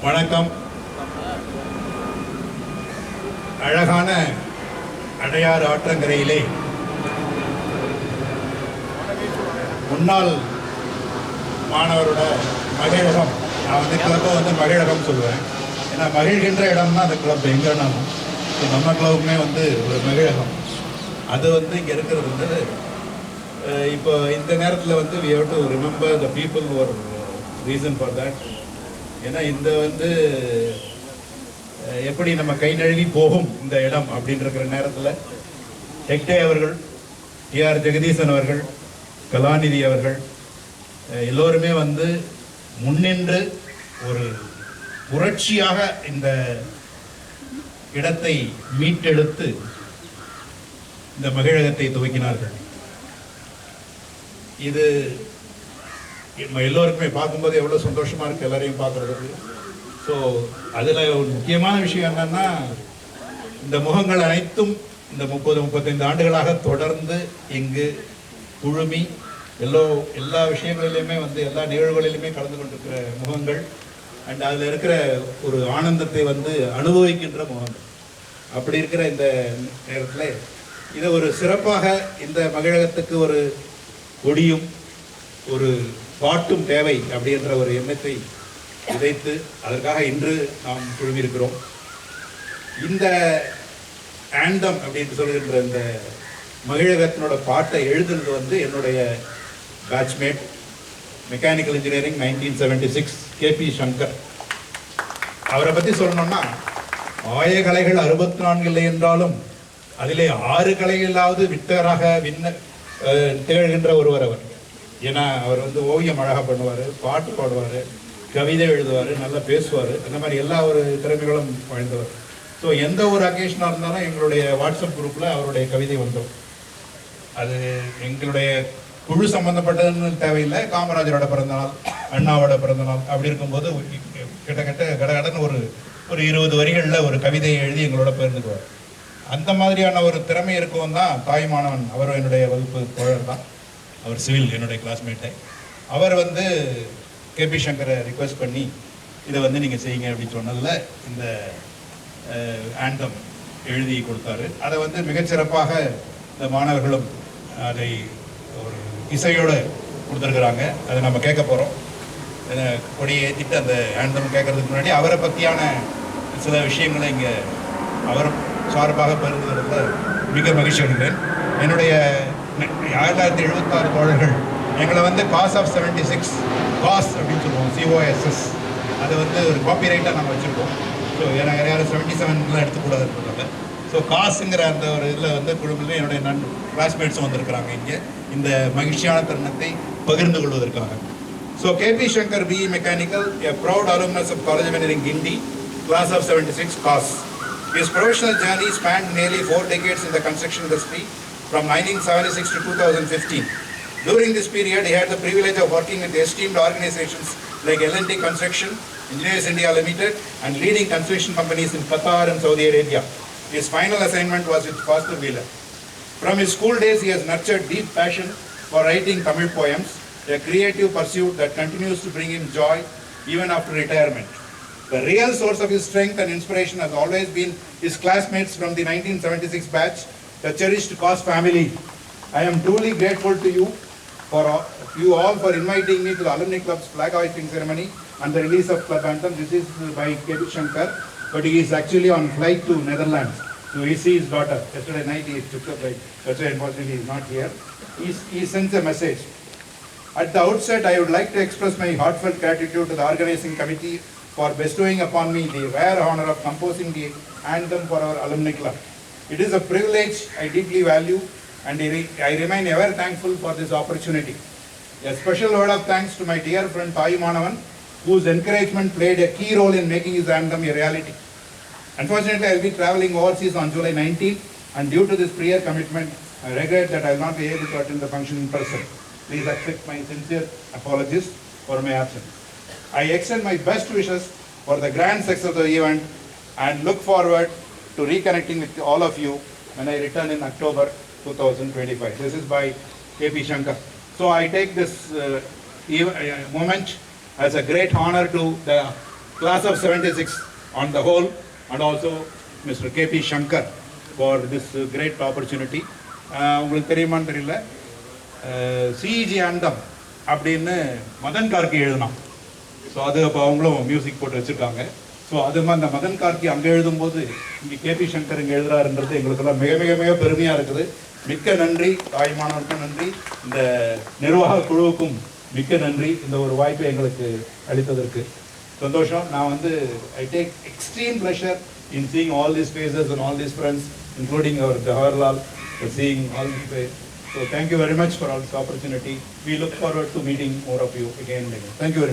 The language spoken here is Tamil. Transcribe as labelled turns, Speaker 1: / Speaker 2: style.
Speaker 1: வணக்கம். அழகான அடையாறு ஆற்றங்கரையிலே முன்னாள் மாணவரோட மகிழகம், நான் வந்து கிளப்பை வந்து மகிழகம் சொல்லுவேன். ஏன்னா மகிழ்கின்ற இடம் தான் அந்த கிளப் எங்கேனாலும். நம்ம கிளப்புமே வந்து ஒரு மகிழகம். அது வந்து இங்கே இருக்கிறது வந்து இப்போ இந்த நேரத்தில் வந்து we have to remember the people who are reason for that. ஏன்னா இந்த வந்து எப்படி நம்ம கை நழுவி போகும் இந்த இடம் அப்படின்னு இருக்கிற நேரத்தில் ஹெக்டே அவர்கள், டிஆர் ஜெகதீசன் அவர்கள், கலாநிதி அவர்கள் எல்லோருமே வந்து முன்னின்று ஒரு புரட்சியாக இந்த இடத்தை மீட்டெடுத்து இந்த மகிழகத்தை துவக்கினார்கள். இது எல்லோருக்குமே பார்க்கும்போது எவ்வளோ சந்தோஷமாக இருக்குது எல்லாரையும் பார்க்குறதுக்கு. ஸோ அதில் ஒரு முக்கியமான விஷயம் என்னென்னா, இந்த முகங்கள் அனைத்தும் இந்த 30-35 ஆண்டுகளாக தொடர்ந்து இங்கு குழுமி எல்லா விஷயங்களிலுமே வந்து எல்லா நிகழ்வுகளிலுமே கலந்து கொண்டிருக்கிற முகங்கள் அண்ட் அதில் இருக்கிற ஒரு ஆனந்தத்தை வந்து அனுபவிக்கின்ற முகங்கள். அப்படி இருக்கிற இந்த நேரத்தில் இதை ஒரு சிறப்பாக இந்த மகிழகத்துக்கு ஒரு கொடியும் ஒரு பாட்டும் தேவை அப்படின்ற ஒரு எண்ணத்தை விதைத்து அதற்காக இன்று நாம் குழுமியிருக்கிறோம். இந்த ஆண்டம் அப்படின்னு சொல்கின்ற இந்த மகிழகத்தினோட பாட்டை எழுதுறது வந்து என்னுடைய batchmate, mechanical engineering 1976 KP Shankar. அவரை பற்றி சொல்லணும்னா, 1000 கலைகள் 64 இல்லை என்றாலும் அதிலே 6 கலைகளாவது வித்தராக திகழ்கின்ற ஒருவர் அவர். ஏன்னா அவர் வந்து ஓவியம் அழகாக பண்ணுவார், பாட்டு பாடுவார், கவிதை எழுதுவார், நல்லா பேசுவார். அந்த மாதிரி எல்லா ஒரு திறமைகளும் வாழ்ந்தவர். ஸோ எந்த ஒரு அக்கேஷனாக இருந்தாலும் எங்களுடைய வாட்ஸ்அப் குரூப்பில் அவருடைய கவிதை வந்துடும். அது எங்களுடைய குழு சம்மந்தப்பட்டதுன்னு தேவையில்லை. காமராஜரோட பிறந்தநாள், அண்ணாவோட பிறந்தநாள் அப்படி இருக்கும்போது கிட்டத்தட்ட கடகடன்னு ஒரு 20 வரிகளில் ஒரு கவிதையை எழுதி எங்களோட பகிர்ந்துக்குவார். அந்த மாதிரியான ஒரு திறமை இருக்கவும் தான் தாய்மானவன், அவர் என்னுடைய வகுப்பு தோழர் தான். அவர் சிவில், என்னுடைய கிளாஸ்மேட்டை. அவர் வந்து கேபி சங்கரை ரிக்வெஸ்ட் பண்ணி இதை வந்து நீங்கள் செய்யுங்க அப்படின்னு சொன்னதில் இந்த ஆண்டம் எழுதி கொடுத்தாரு. அதை வந்து மிகச்சிறப்பாக இந்த மாணவர்களும் அதை ஒரு இசையோடு கொடுத்துருக்குறாங்க. அதை நம்ம கேட்க போகிறோம். கொடியை ஏற்றிட்டு அந்த ஆண்டம் கேட்கறதுக்கு முன்னாடி அவரை பற்றியான சில விஷயங்களை இங்கே அவர் சார்பாக பகிர்ந்துகிறதுல மிக மகிழ்ச்சி அடைகிறேன். என்னுடைய 1976 தோழர்கள் எங்களை வந்து காஸ் ஆஃப் 76 காஸ் அப்படின்னு சொல்லுவோம், COSS. அதை வந்து ஒரு காப்பிரைட்டாக நாங்கள் வச்சுருக்கோம். ஸோ யாரும் 77 எடுத்துக்கூடாது இருக்கிறதால. ஸோ காசுங்கிற அந்த ஒரு இதில் வந்து குழுவில் என்னுடைய கிளாஸ்மேட்ஸும் வந்திருக்கிறாங்க இங்கே இந்த மகிழ்ச்சியான தருணத்தை பகிர்ந்து கொள்வதற்காக. So KP Shankar BE Mechanical, a proud alumnus of College of Engineering Gindi, class of 76 COS. His professional journey spanned nearly 4 decades in the construction industry from 1976 to 2015. During this period, he had the privilege of working with esteemed organizations like L&T Construction, Engineers India Limited, and leading construction companies in Qatar and Saudi Arabia. His final assignment was with Foster Wheeler. From his school days, he has nurtured deep passion for writing Tamil poems, a creative pursuit that continues to bring him joy even after retirement. The real source of his strength and inspiration has always been his classmates from the 1976 batch, the cherished COS family. I am truly grateful to you all for inviting me to the Alumni Club's flag hoisting ceremony and the release of Club Anthem. This is by K.B. Shankar, but he is actually on flight to Netherlands. So he sees his daughter. Yesterday night he took a flight. That's why unfortunately he is not here. He sends a message. At the outset, I would like to express my heartfelt gratitude to the organizing committee for bestowing upon me the rare honor of composing the anthem for our Alumni Club. It is a privilege I deeply value, and I remain ever thankful for this opportunity. A special word of thanks to my dear friend Thai Manavan, whose encouragement played a key role in making his anthem a reality. Unfortunately, I will be traveling overseas on July 19th, and due to this prior commitment, I regret that I will not be able to attend the function in person. Please accept my sincere apologies for my absence. I extend my best wishes for the grand success of the event and look forward to reconnecting with all of you when I return in October 2025. This is by K.P. Shankar. So I take this moment as a great honor to class of 76 on the whole, and also Mr. K.P. Shankar for this great opportunity. உங்களுக்கு தெரியுமான்னு தெரியல, சிஇஜி ஆண்டம் அப்படின்னு மதன் கார்கி எழுதினான். ஸோ அது அப்போ அவங்களும் மியூசிக் போட்டு வச்சுருக்காங்க. ஸோ அது மாதிரி அந்த மதன் கார்கி அங்கே எழுதும்போது இங்கே கேபி சங்கர் இங்கே எழுதுறாருன்றது எங்களுக்கெல்லாம் மிக மிக மிக பெருமையாக இருக்குது. மிக்க நன்றி, தாய்மானவருக்கும் நன்றி, இந்த நிர்வாக குழுவுக்கும் மிக்க நன்றி, இந்த ஒரு வாய்ப்பை எங்களுக்கு அளித்ததற்கு சந்தோஷம். நான் வந்து I take extreme pleasure in seeing all these faces and all these friends, including our Jawaharlal, for seeing all these faces. So thank you very much for all this opportunity. We look forward to meeting more of you again and again. Thank you very much.